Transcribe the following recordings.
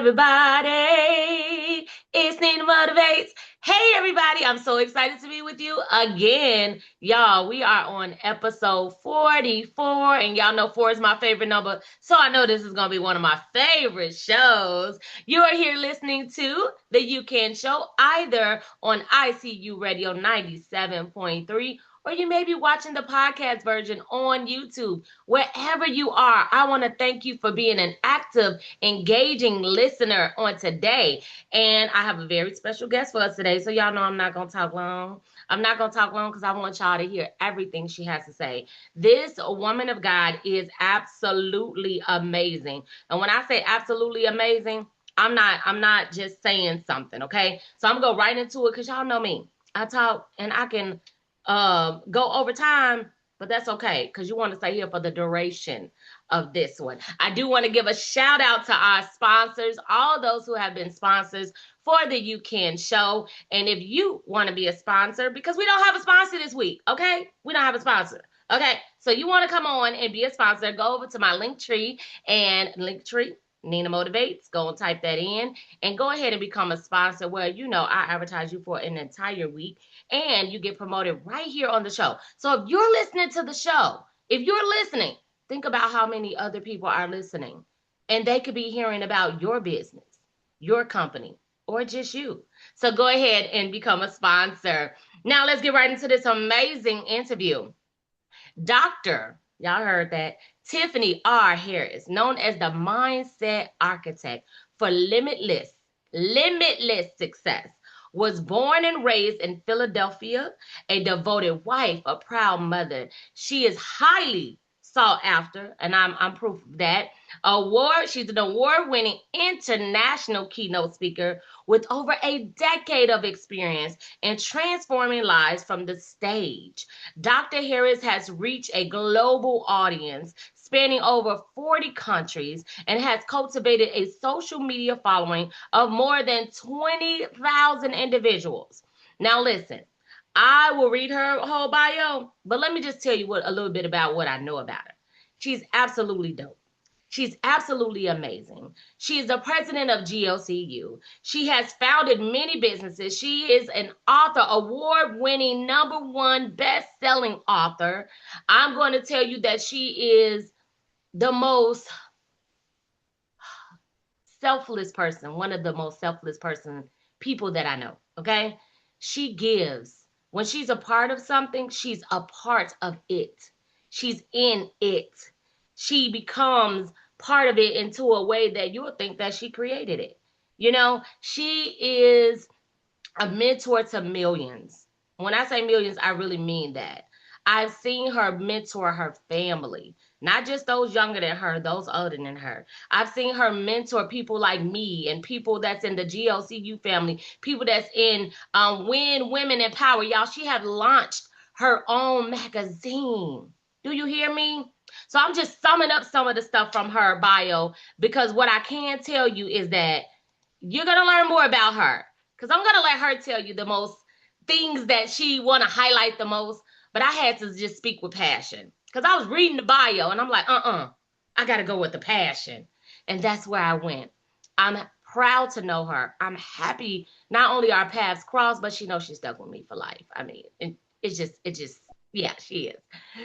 everybody. It's Nina Motivates. Hey, everybody. I'm so excited to be with you again. Y'all, we are on episode 44, and y'all know 4 is my favorite number, so I know this is going to be one of my favorite shows. You are here listening to The You Can Show, either on ICU Radio 97.3, or you may be watching the podcast version on YouTube. Wherever you are, I want to thank you for being an active, engaging listener on today. And I have a very special guest for us today. So y'all know I'm not going to talk long. I'm not going to talk long because I want y'all to hear everything she has to say. This woman of God is absolutely amazing. And when I say absolutely amazing, I'm not just saying something, okay? So I'm going to go right into it because y'all know me. I talk and I can go over time, but that's okay because you want to stay here for the duration of this one. I do want to give a shout out to our sponsors, all those who have been sponsors for the You Can Show. And if you want to be a sponsor, because we don't have a sponsor this week, okay? We don't have a sponsor. Okay, so you want to come on and be a sponsor, go over to my Linktree and Linktree, Nina Motivates. Go and type that in and go ahead and become a sponsor where, I advertise you for an entire week and you get promoted right here on the show. So if you're listening to the show, if you're listening, think about how many other people are listening and they could be hearing about your business, your company, or just you. So go ahead and become a sponsor. Now let's get right into this amazing interview. Y'all heard that, Tiffany R. Harris, known as the mindset architect for limitless success, was born and raised in Philadelphia, a devoted wife, a proud mother. She is highly sought after, and I'm proof of that. She's an award-winning international keynote speaker with over a decade of experience in transforming lives from the stage. Dr. Harris has reached a global audience spanning over 40 countries and has cultivated a social media following of more than 20,000 individuals. Now listen, I will read her whole bio, but let me just tell you a little bit about what I know about her. She's absolutely dope. She's absolutely amazing. She is the president of GLCU. She has founded many businesses. She is an author, award-winning, #1 best-selling author. I'm going to tell you that she is the most selfless person, one of the most selfless people that I know, okay? She gives. When she's a part of something, she's a part of it. She's in it. She becomes part of it into a way that you'll think that she created it. She is a mentor to millions. When I say millions, I really mean that. I've seen her mentor her family, not just those younger than her, those older than her. I've seen her mentor people like me and people that's in the GLCU family, people that's in When Women Empower. Y'all, she have launched her own magazine. Do you hear me? So I'm just summing up some of the stuff from her bio because what I can tell you is that you're going to learn more about her because I'm going to let her tell you the most things that she want to highlight the most. But I had to just speak with passion because I was reading the bio and I'm like, I got to go with the passion. And that's where I went. I'm proud to know her. I'm happy not only our paths crossed, but she knows she's stuck with me for life. I mean, yeah, she is.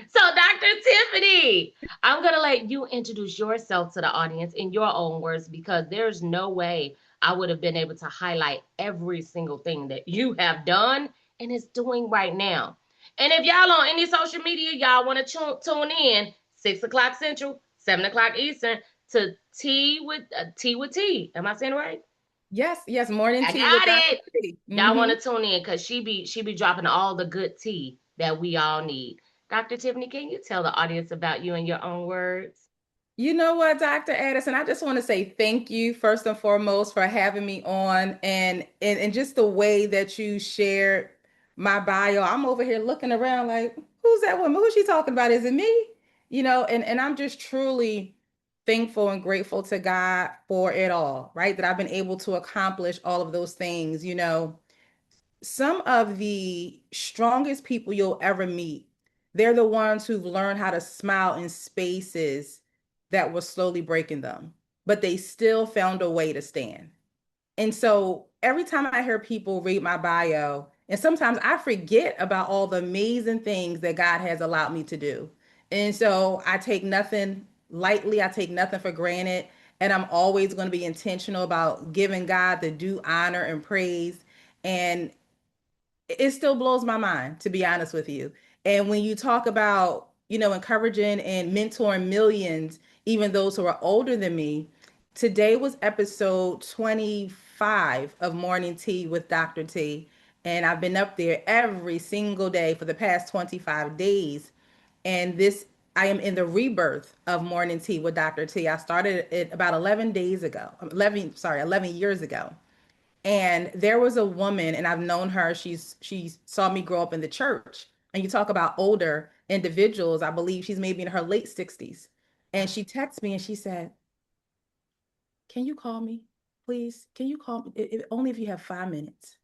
So, Dr. Tiffany, I'm going to let you introduce yourself to the audience in your own words because there's no way I would have been able to highlight every single thing that you have done and is doing right now. And if y'all on any social media, y'all want to tune in 6 o'clock Central, 7 o'clock Eastern to Tea with Tea. Am I saying it right? Yes, morning I tea with got Dr. it. T. Y'all want to tune in because she be dropping all the good tea that we all need. Dr. Tiffany, can you tell the audience about you in your own words? You know what, Dr. Addison, I just want to say thank you first and foremost for having me on and just the way that you shared my bio. I'm over here looking around like, who's that woman? Who's she talking about? Is it me? And I'm just truly thankful and grateful to God for it all, right? That I've been able to accomplish all of those things. Some of the strongest people you'll ever meet, they're the ones who've learned how to smile in spaces that were slowly breaking them. but they still found a way to stand. And so every time I hear people read my bio, and sometimes I forget about all the amazing things that God has allowed me to do. And so I take nothing lightly, I take nothing for granted. And I'm always going to be intentional about giving God the due honor and praise. And it still blows my mind, to be honest with you. And when you talk about, encouraging and mentoring millions, even those who are older than me, today was episode 25 of Morning Tea with Dr. T. And I've been up there every single day for the past 25 days. And I am in the rebirth of Morning Tea with Dr. T. I started it about 11 days ago, 11 years ago. And there was a woman, and I've known her. She saw me grow up in the church. And you talk about older individuals, I believe she's maybe in her late 60s. And she texted me and she said, "Can you call me? Please? Can you call me? Only if you have 5 minutes."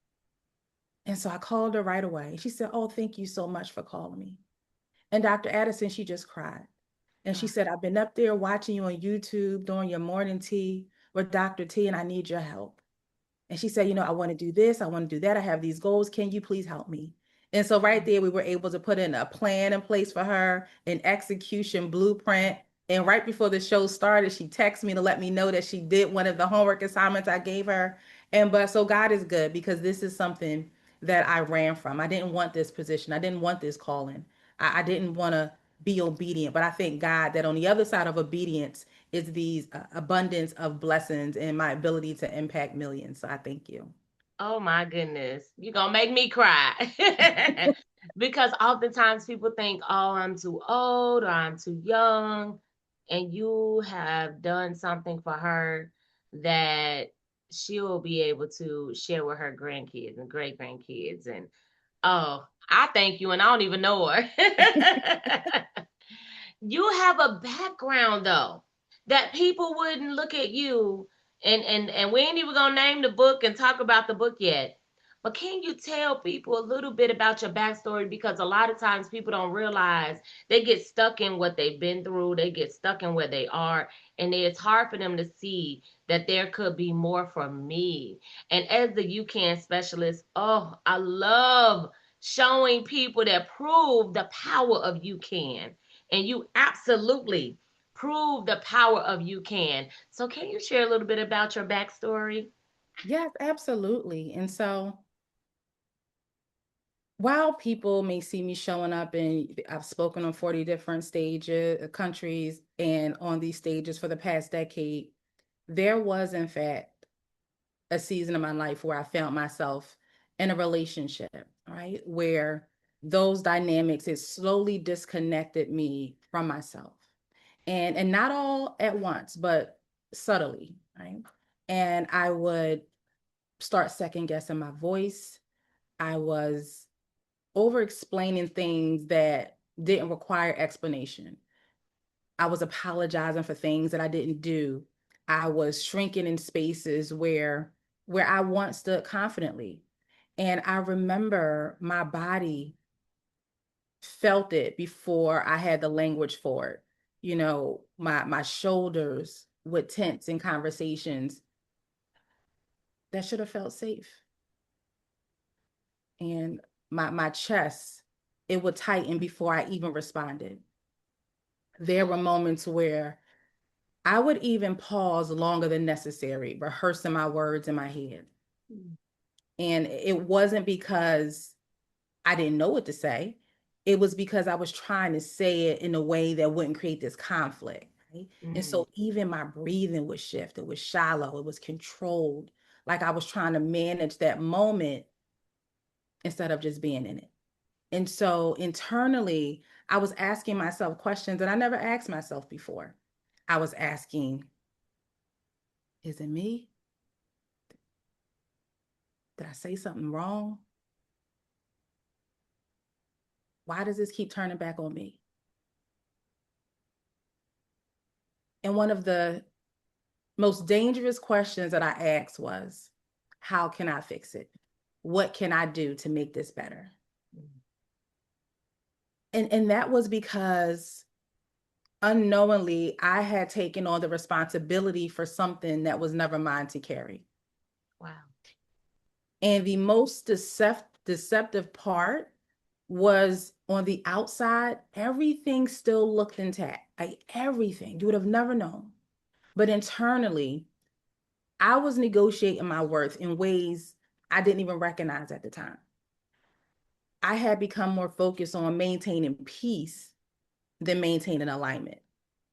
And so I called her right away. She said, "Oh, thank you so much for calling me." And Dr. Addison, she just cried. And she said, "I've been up there watching you on YouTube doing your morning tea with Dr. T, and I need your help." And she said, "I want to do this. I want to do that. I have these goals. Can you please help me?" And so right there, we were able to put in a plan in place for her, an execution blueprint. And right before the show started, she texted me to let me know that she did one of the homework assignments I gave her. But so God is good, because this is something that I ran from. I didn't want this position. I didn't want this calling. I didn't want to be obedient. But I thank God that on the other side of obedience is these abundance of blessings and my ability to impact millions. So I thank you. Oh my goodness. You're gonna make me cry. Because oftentimes people think, oh, I'm too old or I'm too young. And you have done something for her that she'll be able to share with her grandkids and great grandkids. And oh, I thank you, and I don't even know her. You have a background though that people wouldn't look at you, and we ain't even gonna name the book and talk about the book yet. But can you tell people a little bit about your backstory? Because a lot of times people don't realize they get stuck in what they've been through, they get stuck in where they are, and it's hard for them to see that there could be more for me. And as the You Can specialist, oh, I love showing people that prove the power of you can, and you absolutely prove the power of you can. So, can you share a little bit about your backstory? Yes, absolutely. And so while people may see me showing up, and I've spoken on 40 different stages, countries, and on these stages for the past decade, there was, in fact, a season of my life where I found myself in a relationship, right? Where those dynamics, it slowly disconnected me from myself. And not all at once, but subtly, right? And I would start second guessing my voice. I was over explaining things that didn't require explanation. I was apologizing for things that I didn't do. I was shrinking in spaces where I once stood confidently. And I remember my body felt it before I had the language for it. My shoulders would tense in conversations that should have felt safe. And my chest, it would tighten before I even responded. There were moments where I would even pause longer than necessary, rehearsing my words in my head. And it wasn't because I didn't know what to say. It was because I was trying to say it in a way that wouldn't create this conflict. Right? And Mm. so even my breathing would shift. It was shallow, it was controlled, like I was trying to manage that moment instead of just being in it. And so internally, I was asking myself questions that I never asked myself before. I was asking, is it me? Did I say something wrong? Why does this keep turning back on me? And one of the most dangerous questions that I asked was, how can I fix it? What can I do to make this better? And that was because unknowingly, I had taken on the responsibility for something that was never mine to carry. Wow. And the most deceptive part was on the outside, everything still looked intact. Like everything. You would have never known. But internally, I was negotiating my worth in ways I didn't even recognize at the time. I had become more focused on maintaining peace than maintaining alignment.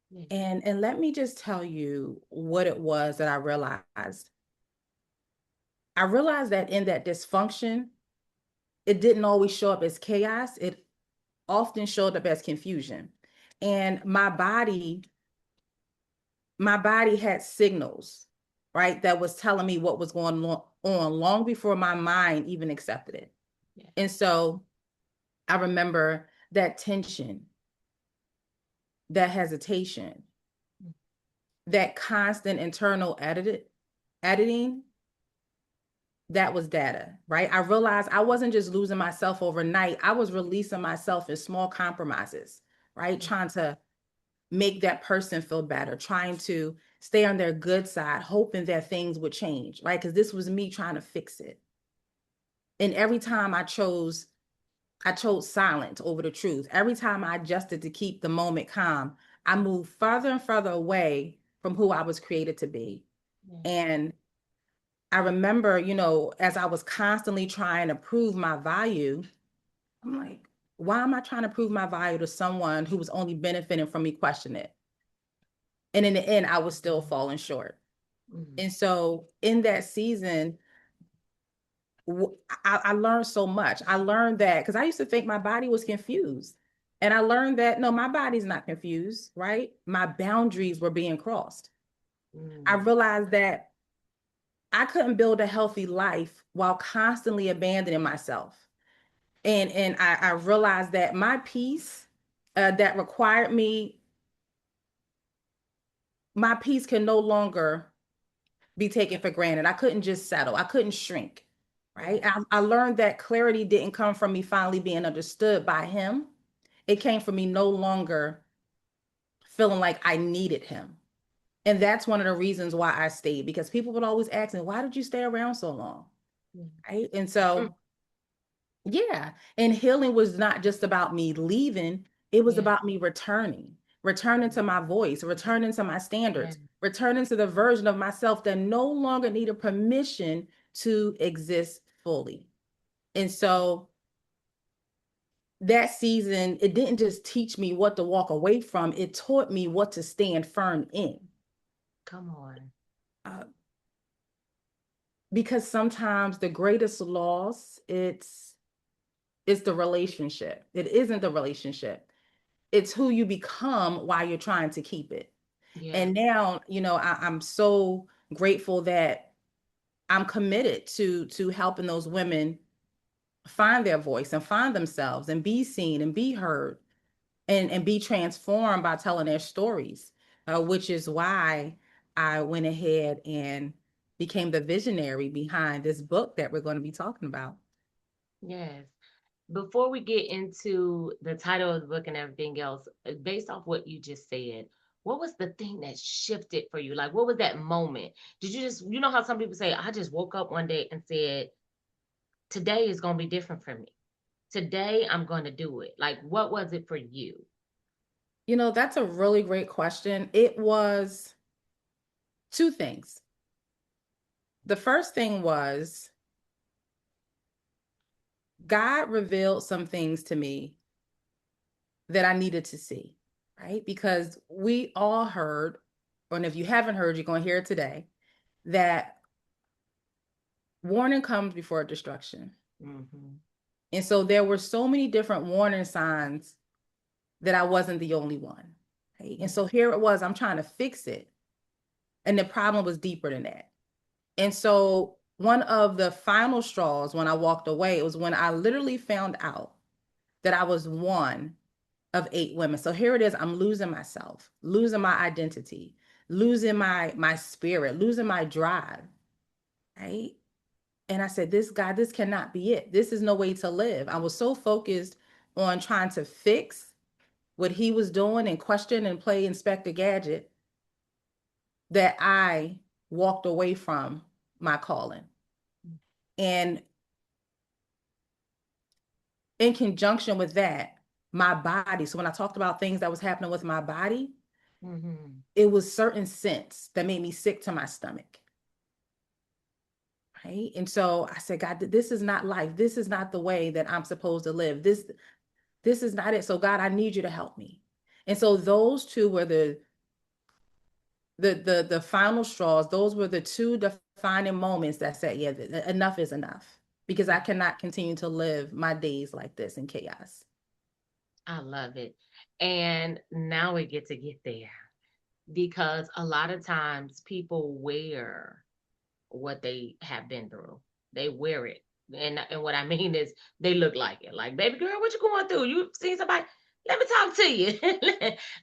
Yeah. And let me just tell you what it was that I realized. I realized that in that dysfunction, it didn't always show up as chaos. It often showed up as confusion. And my body had signals, right, that was telling me what was going on long before my mind even accepted it. Yeah. And so I remember that tension, that hesitation, that constant internal editing, that was data, right? I realized I wasn't just losing myself overnight. I was releasing myself in small compromises, right? Yeah. Trying to make that person feel better, trying to stay on their good side, hoping that things would change, right? Because this was me trying to fix it. And every time I chose silence over the truth. Every time I adjusted to keep the moment calm, I moved further and further away from who I was created to be. Yeah. And I remember, as I was constantly trying to prove my value, I'm like, why am I trying to prove my value to someone who was only benefiting from me questioning it? And in the end, I was still falling short. Mm. And so in that season, I learned so much. I learned that because I used to think my body was confused. And I learned that no, my body's not confused, right? My boundaries were being crossed. I Mm. realized that I couldn't build a healthy life while constantly abandoning myself. And I realized that my peace that required me, my peace can no longer be taken for granted. I couldn't just settle. I couldn't shrink. Right. Yeah. I learned that clarity didn't come from me finally being understood by him. It came from me no longer feeling like I needed him. And that's one of the reasons why I stayed, because people would always ask me, why did you stay around so long? Yeah. Right. And Mm. so, yeah. And healing was not just about me leaving, it was Yeah. about me returning to my voice, returning to my Yeah. standards, returning to the version of myself that no longer needed permission to exist fully. And so that season, it didn't just teach me what to walk away from, it taught me what to stand firm in. Come on. Uh, because sometimes the greatest loss, it's the relationship. It isn't the relationship. It's who you become while you're trying to keep it. Yeah. And now, I'm so grateful that I'm committed to helping those women find their voice and find themselves and be seen and be heard and be transformed by telling their stories, which is why I went ahead and became the visionary behind this book that we're going to be talking about. Yes. Before we get into the title of the book and everything else, based off what you just said, what was the thing that shifted for you? Like, what was that moment? Did you just, you know how some people say, I just woke up one day and said, today is going to be different for me. Today I'm going to do it. Like, what was it for you? That's a really great question. It was two things. The first thing was God revealed some things to me that I needed to see, right? Because we all heard, and if you haven't heard, you're going to hear it today, that warning comes before destruction. Mm-hmm. And so there were so many different warning signs that I wasn't the only one. Right? And Yeah. so here it was, I'm trying to fix it. And the problem was deeper than that. And so one of the final straws when I walked away, it was when I literally found out that I was one of 8 women. So here it is, I'm losing myself, losing my identity, losing my spirit, losing my drive, right? And I said, this cannot be it. This is no way to live. I was so focused on trying to fix what he was doing and question and play Inspector Gadget, that I walked away from my calling. And in conjunction with that, my body. So when I talked about things that was happening with my body, Mm-hmm. it was certain scents that made me sick to my stomach. Right. And so I said, God, this is not life. This is not the way that I'm supposed to live. This is not it. So God, I need you to help me. And so those two were the final straws. Those were the two defining moments that said, yeah, enough is enough, because I cannot continue to live my days like this in chaos. I love it. And now we get to get there because a lot of times people wear what they have been through. They wear it. And what I mean is they look like it. Like, baby girl, what you going through? You seen somebody? Let me talk to you.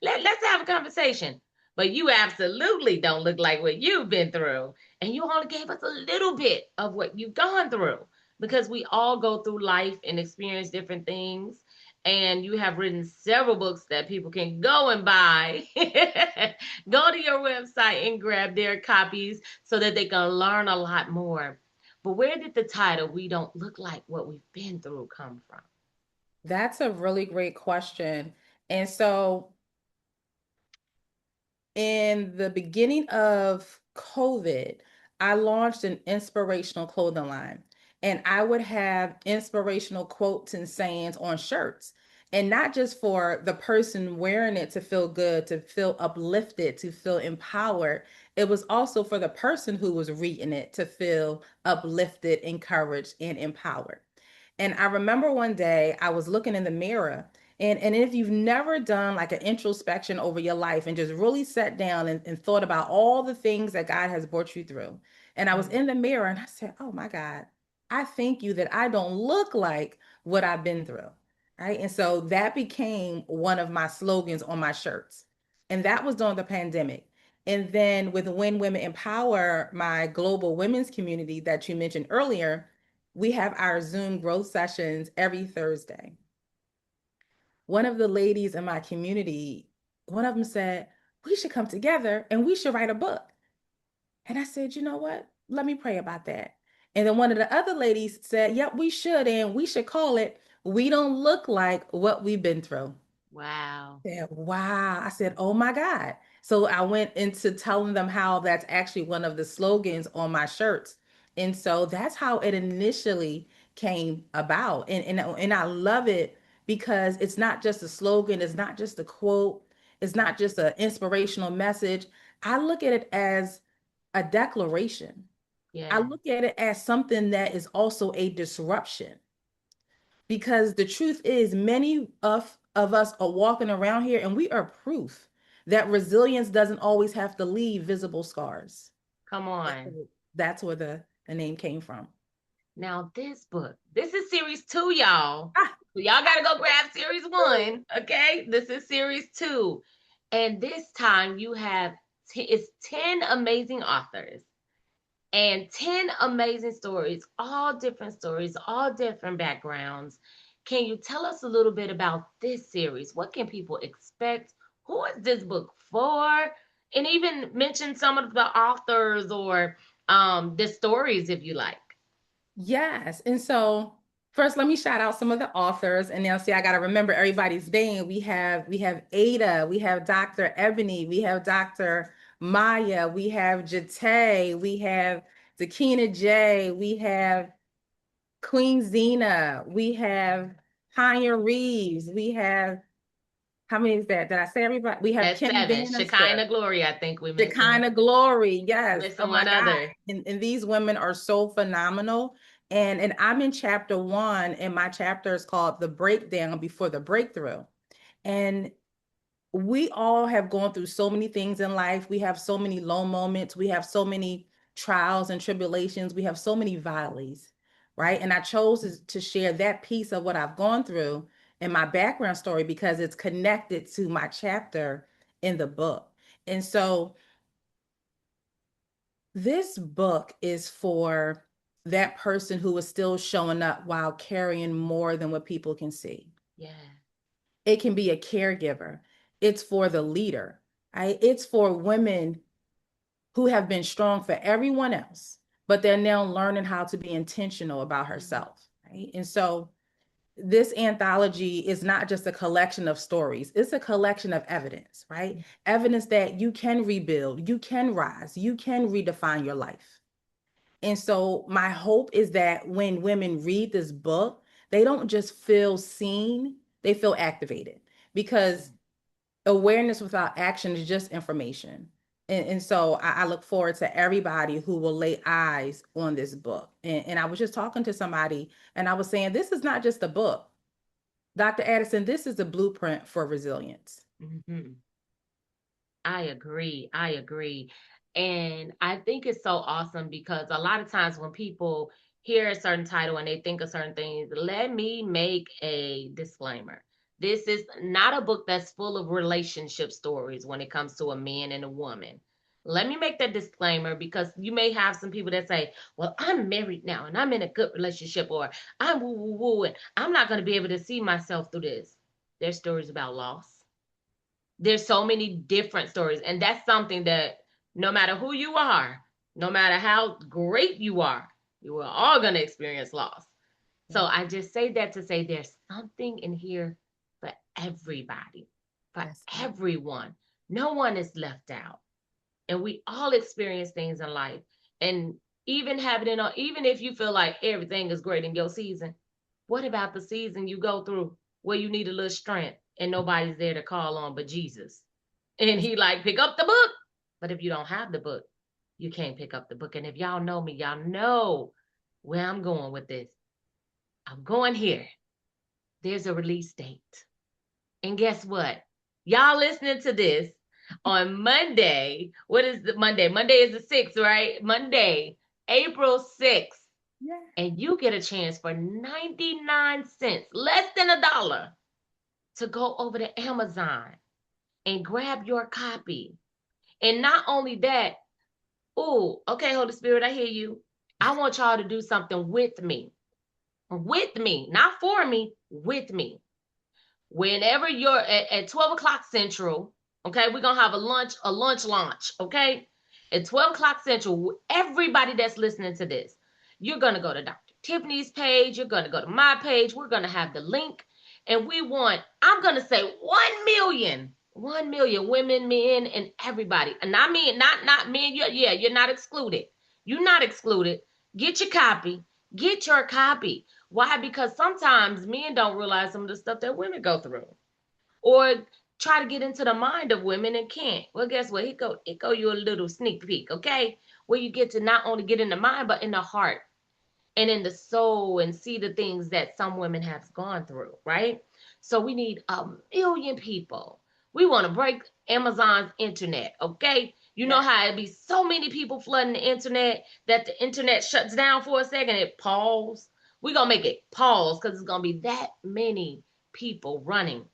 Let's have a conversation. But you absolutely don't look like what you've been through. And you only gave us a little bit of what you've gone through because we all go through life and experience different things. And you have written several books that people can go and buy. Go to your website and grab their copies so that they can learn a lot more. But where did the title, We Don't Look Like What We've Been Through, come from? That's a really great question. And so in the beginning of COVID, I launched an inspirational clothing line, and I would have inspirational quotes and sayings on shirts. And not just for the person wearing it to feel good, to feel uplifted, to feel empowered. It was also for the person who was reading it to feel uplifted, encouraged, and empowered. And I remember one day I was looking in the mirror, and if you've never done like an introspection over your life and just really sat down and thought about all the things that God has brought you through. And I was Mm, in the mirror and I said, oh my God, I thank you that I don't look like what I've been through. Right. And so that became one of my slogans on my shirts. And that was during the pandemic. And then with When Women Empower, my global women's community that you mentioned earlier, we have our Zoom growth sessions every Thursday. One of the ladies in my community, one of them said, we should come together and we should write a book. And I said, you know what? Let me pray about that. And then one of the other ladies said, yep, we should. And we should call it We Don't Look Like What We've Been Through. wow. Said, wow. I said, oh my God. So I went into telling them how that's actually one of the slogans on my shirts. And so that's how it initially came about. And I love it because it's not just a slogan, it's not just a quote, it's not just an inspirational message. I look at it as a declaration. I Yeah. look at it as something that is also a disruption, because the truth is many of us are walking around here and we are proof that resilience doesn't always have to leave visible scars. Come That's on. where, that's where the name came from. Now, this book, this is series two, y'all. Ah, So y'all got to go grab series one. Okay. This is series two. And this time you have, it's 10 amazing authors and 10 amazing stories, all different backgrounds. Can you tell us a little bit about this series? What can people expect? Who is this book for? And even mention some of the authors or the stories if you like. yes. And so first let me shout out some of the authors, and now see I got to remember everybody's name. We have Ada, we have Dr. Ebony, we have Dr. Maya, we have Jate, we have Dakina J, we have Queen Zena, we have Tanya Reeves, we have, how many is that? Did I say everybody? We have That's Kim seven. Bannister, Shekinah Glory, I think we the mentioned. kind of glory. Yes. Oh Missing my one God. other. And these women are so phenomenal. And I'm in chapter one, and my chapter is called The Breakdown Before the Breakthrough. And we all have gone through so many things in life. We have so many low moments. We have so many trials and tribulations. We have so many valleys, right? And I chose to share that piece of what I've gone through in my background story because it's connected to my chapter in the book. And so this book is for that person who is still showing up while carrying more than what people can see. Yeah. It can be a caregiver. It's for the leader, right? It's for women who have been strong for everyone else, but they're now learning how to be intentional about herself, right? And so this anthology is not just a collection of stories, it's a collection of evidence, right? Evidence that you can rebuild, you can rise, you can redefine your life. And so my hope is that when women read this book, they don't just feel seen, they feel activated, because awareness without action is just information. And so I look forward to everybody who will lay eyes on this book. And I was just talking to somebody and I was saying, this is not just a book. Dr. Addison, this is a blueprint for resilience. Mm-hmm. I agree. I agree. And I think it's so awesome because a lot of times when people hear a certain title and they think of certain things, let me make a disclaimer. This is not a book that's full of relationship stories when it comes to a man and a woman. Let me make that disclaimer because you may have some people that say, well, I'm married now and I'm in a good relationship, or I'm woo woo woo and I'm not going to be able to see myself through this. There's stories about loss. There's so many different stories, and that's something that no matter who you are, no matter how great you are, you are all going to experience loss. So I just say that to say there's something in here for everybody, for That's good. everyone. No one is left out, and we all experience things in life. And even having it on, even if you feel like everything is great in your season, what about the season you go through where you need a little strength and nobody's there to call on but Jesus? And he like, pick up the book. But if you don't have the book, you can't pick up the book. And if y'all know me, y'all know where I'm going with this. I'm going here. There's a release date. And guess what? Y'all listening to this on Monday. What is the Monday? Monday is the 6th, right? Monday, April 6th. Yeah. And you get a chance for 99 cents, less than a dollar, to go over to Amazon and grab your copy. And not only that, oh, okay, Holy Spirit, I hear you. I want y'all to do something with me. With me, not for me, with me. Whenever you're at 12 o'clock Central, okay, we're gonna have a lunch launch, okay? At 12 o'clock Central, everybody that's listening to this, you're gonna go to Dr. Tiffany's page, you're gonna go to my page, we're gonna have the link, and I'm gonna say 1 million women, men, and everybody. And I mean not men, you're not excluded. You're not excluded. Get your copy. Get your copy. Why? Because sometimes men don't realize some of the stuff that women go through, or try to get into the mind of women and can't. Well, guess what? It go you a little sneak peek, okay? Where you get to not only get in the mind, but in the heart and in the soul and see the things that some women have gone through, right? So we need 1 million people. We want to break Amazon's internet, okay? You know Yeah. how it be so many people flooding the internet that the internet shuts down for a second, it pauses. We're going to make it pause because it's going to be that many people running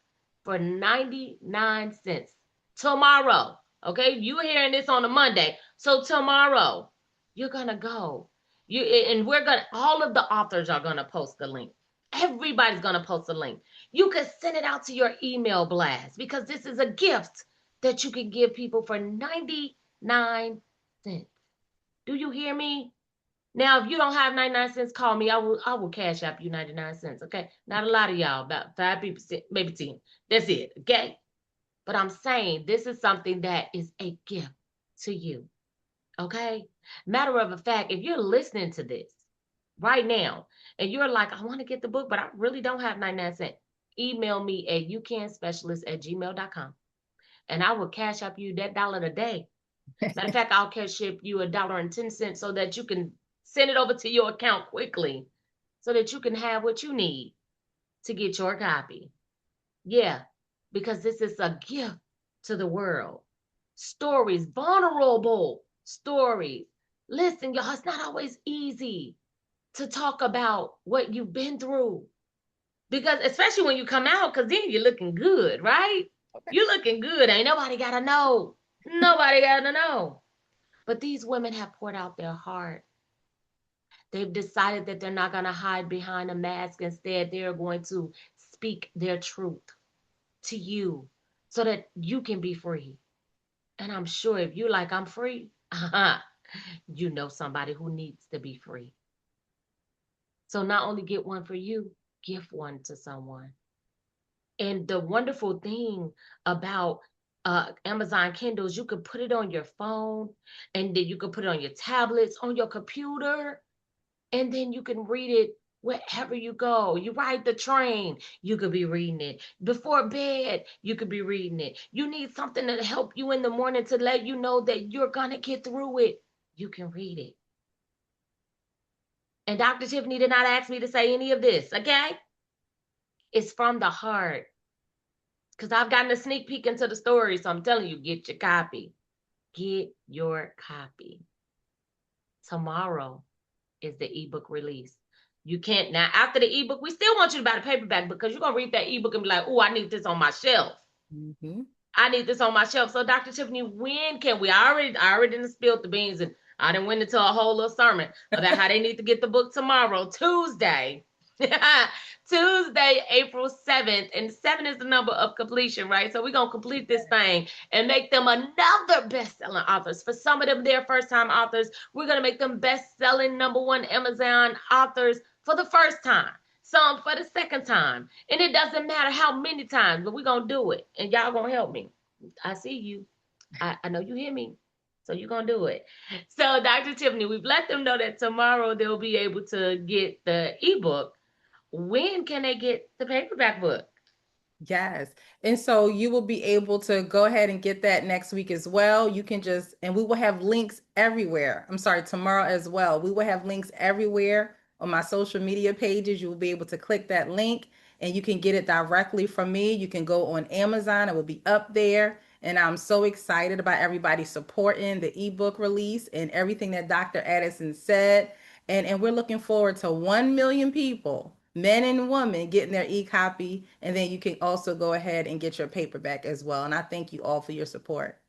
for 99 cents tomorrow. Okay, you hearing this on a Monday. So tomorrow, you're going to go and we're gonna all of the authors are gonna post the link. Everybody's gonna post a link. You can send it out to your email blast because this is a gift that you can give people for 99 cents. Do you hear me? Now, if you don't have 99 cents, call me. I will cash up you 99 cents. Okay. Not a lot of y'all, about 5 people, maybe 10. That's it. Okay. But I'm saying this is something that is a gift to you. Okay. Matter of fact, if you're listening to this right now and you're like, I want to get the book, but I really don't have 99 cents, email me at youcanspecialist@gmail.com and I will cash up you that dollar a day. Matter of fact, I'll cash up you $1.10 so that you can send it over to your account quickly so that you can have what you need to get your copy. Yeah, because this is a gift to the world. Stories, vulnerable stories. Listen, y'all, it's not always easy to talk about what you've been through. Because especially when you come out, because then you're looking good, right? You're looking good. Ain't nobody gotta know. Nobody gotta know. But these women have poured out their heart. They've decided that they're not gonna hide behind a mask. Instead, they're going to speak their truth. to you so that you can be free. And I'm sure if you like, I'm free, you know somebody who needs to be free. So not only get one for you, gift one to someone. And the wonderful thing about Amazon Kindles, you can put it on your phone, and then you can put it on your tablets, on your computer, and then you can read it wherever you go. You ride the train, you could be reading it. Before bed, you could be reading it. You need something to help you in the morning to let you know that you're going to get through it. You can read it. And Dr. Tiffany did not ask me to say any of this, okay? It's from the heart. Because I've gotten a sneak peek into the story, so I'm telling you, get your copy. Get your copy. Tomorrow is the ebook release. You can't now after the ebook, we still want you to buy the paperback because you're gonna read that ebook and be like, oh, I need this on my shelf. Mm-hmm. I need this on my shelf. So, Dr. Tiffany, when can we? I already didn't spill the beans, and I didn't went into a whole little sermon about how they need to get the book tomorrow, Tuesday. Tuesday, April 7th. And 7 is the number of completion, right? So we're going to complete this thing and make them another best-selling authors. For some of them, they're first-time authors. We're going to make them best-selling #1 Amazon authors for the first time. Some for the second time. And it doesn't matter how many times, but we're going to do it. And y'all going to help me. I see you. I know you hear me. So you're going to do it. So, Dr. Tiffany, we've let them know that tomorrow they'll be able to get the ebook. When can they get the paperback book? Yes. And so you will be able to go ahead and get that next week as well. You can just, and we will have links everywhere. I'm sorry, tomorrow as well. We will have links everywhere on my social media pages. You will be able to click that link and you can get it directly from me. You can go on Amazon, it will be up there. And I'm so excited about everybody supporting the ebook release and everything that Dr. Addison said. And we're looking forward to 1 million people, men and women, getting their e-copy. And then you can also go ahead and get your paperback as well. And I thank you all for your support.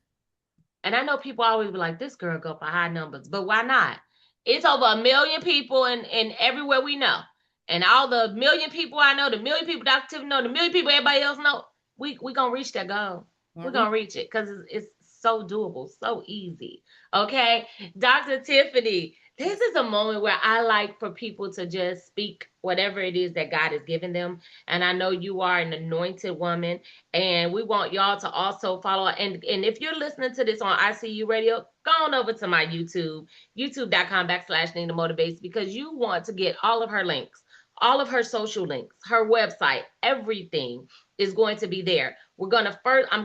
And I know people always be like, this girl go for high numbers, but why not? It's over 1 million people in everywhere we know. And all the million people I know, the million people Dr. Tiffany know, the million people everybody else know, we gonna reach that goal. We're gonna reach it because it's so doable, so easy. Okay, Dr. Tiffany, this is a moment where I like for people to just speak whatever it is that God has given them. And I know you are an anointed woman, and we want y'all to also follow. And if you're listening to this on ICU Radio, go on over to my YouTube, youtube.com/Nina Motivates, because you want to get all of her links, all of her social links, her website, everything is going to be there. I'm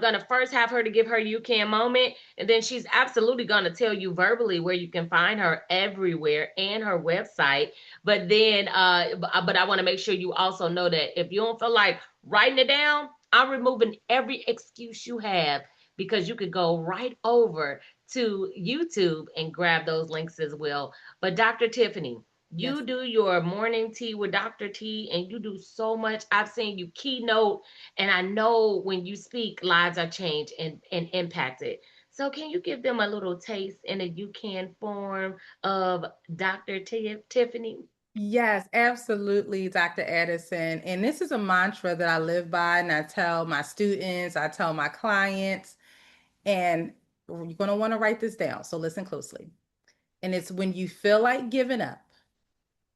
gonna first have her to give her you can moment, and then she's absolutely gonna tell you verbally where you can find her everywhere and her website. But then but I want to make sure you also know that if you don't feel like writing it down, I'm removing every excuse you have, because you could go right over to YouTube and grab those links as well. But Dr. Tiffany, Yes. you do your morning tea with Dr. T, and you do so much. I've seen you keynote, and I know when you speak, lives are changed and impacted. So can you give them a little taste in a you can form of Dr. Tiffany? Yes, absolutely, Dr. Addison. And this is a mantra that I live by, and I tell my students, I tell my clients, and you're going to want to write this down. So listen closely. And it's when you feel like giving up,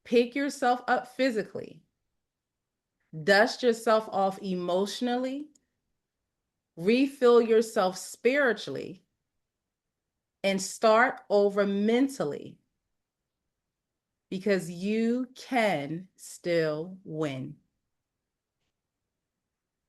pick yourself up physically, dust yourself off emotionally, refill yourself spiritually, and start over mentally, because you can still win.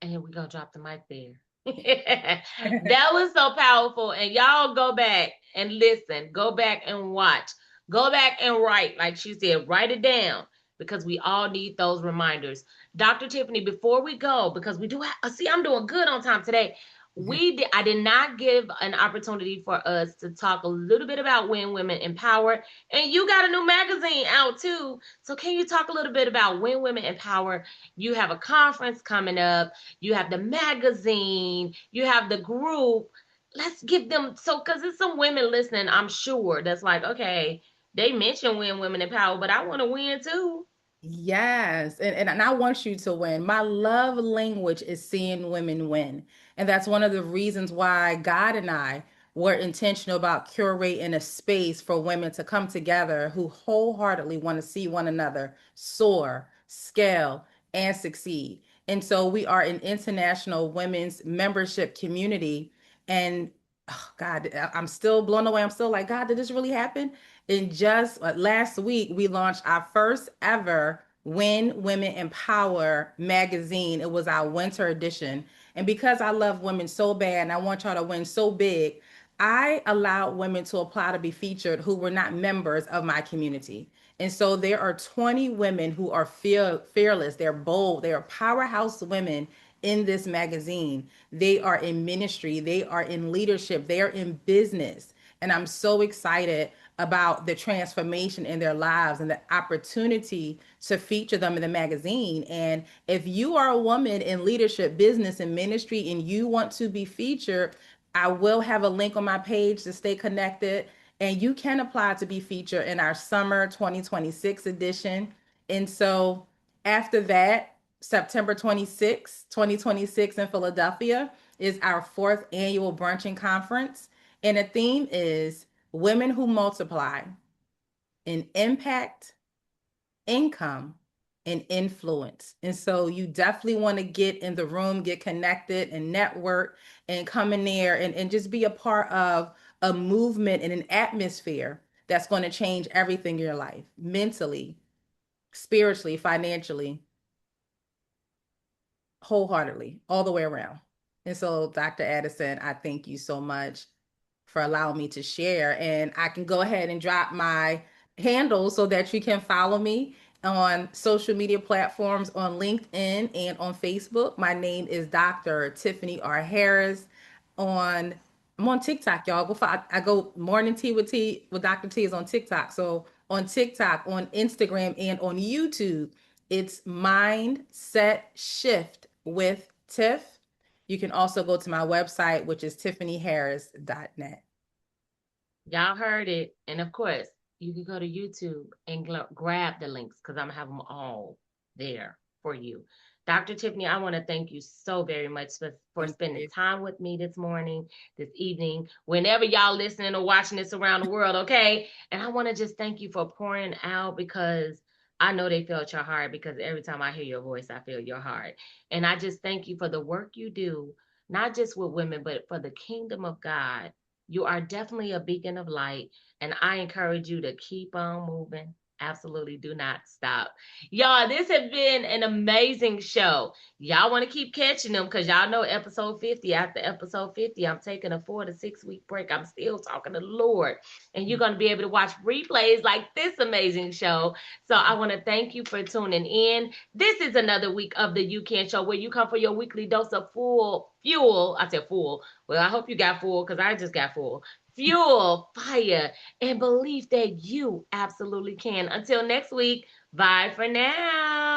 And we're gonna drop the mic there. That was so powerful. And y'all go back and listen, go back and watch, go back and write. Like she said, write it down, because we all need those reminders. Dr. Tiffany, before we go, because we do see, I'm doing good on time today. I did not give an opportunity for us to talk a little bit about when women empower. And you got a new magazine out too. So can you talk a little bit about when women empower? You have a conference coming up, you have the magazine, you have the group. Let's give them, so because there's some women listening, I'm sure, that's like, okay, they mention when women empower, but I want to win too. Yes. And I want you to win. My love language is seeing women win. And that's one of the reasons why God and I were intentional about curating a space for women to come together who wholeheartedly want to see one another soar, scale, and succeed. And so we are an international women's membership community. And oh God, I'm still blown away. I'm still like, God, did this really happen? And just last week, we launched our first ever When Women Empower magazine. It was our winter edition. And because I love women so bad and I want y'all to win so big, I allowed women to apply to be featured who were not members of my community. And so there are 20 women who are fearless, they're bold, they are powerhouse women in this magazine. They are in ministry, they are in leadership, they are in business. And I'm so excited about the transformation in their lives and the opportunity to feature them in the magazine. And if you are a woman in leadership, business, and ministry, and you want to be featured, I will have a link on my page to stay connected. And you can apply to be featured in our summer 2026 edition. And so after that, September 26th, 2026 in Philadelphia is our fourth annual brunching conference. And the theme is Women Who Multiply in Impact, Income, and Influence. And so you definitely want to get in the room, get connected and network and come in there and just be a part of a movement and an atmosphere that's going to change everything in your life, mentally, spiritually, financially, wholeheartedly, all the way around. And so, Dr. Addison, I thank you so much for allowing me to share. And I can go ahead and drop my handle so that you can follow me on social media platforms on LinkedIn and on Facebook. My name is Dr. Tiffany R. Harris. On I'm on TikTok, y'all. I go morning tea with Dr. T is on TikTok. So on TikTok, on Instagram, and on YouTube, it's Mindset Shift with Tiff. You can also go to my website, which is tiffanyharris.net. Y'all heard it. And of course, you can go to YouTube and grab the links because I'm going to have them all there for you. Dr. Tiffany, I want to thank you so very much for Thank spending you. time with me this morning, this evening, whenever y'all listening or watching this around the world, okay? And I want to just thank you for pouring out because I know they felt your heart because every time I hear your voice, I feel your heart. And I just thank you for the work you do, not just with women, but for the kingdom of God. You are definitely a beacon of light, and I encourage you to keep on moving. Absolutely do not stop. Y'all, this has been an amazing show. Y'all want to keep catching them because y'all know episode 50. After episode 50, I'm taking a 4 to 6 week break. I'm still talking to the Lord. And you're going to be able to watch replays like this amazing show. So I want to thank you for tuning in. This is another week of the You Can Show where you come for your weekly dose of full fuel. I said full. Well, I hope you got full because I just got full. Fuel, fire, and belief that you absolutely can. Until next week, bye for now.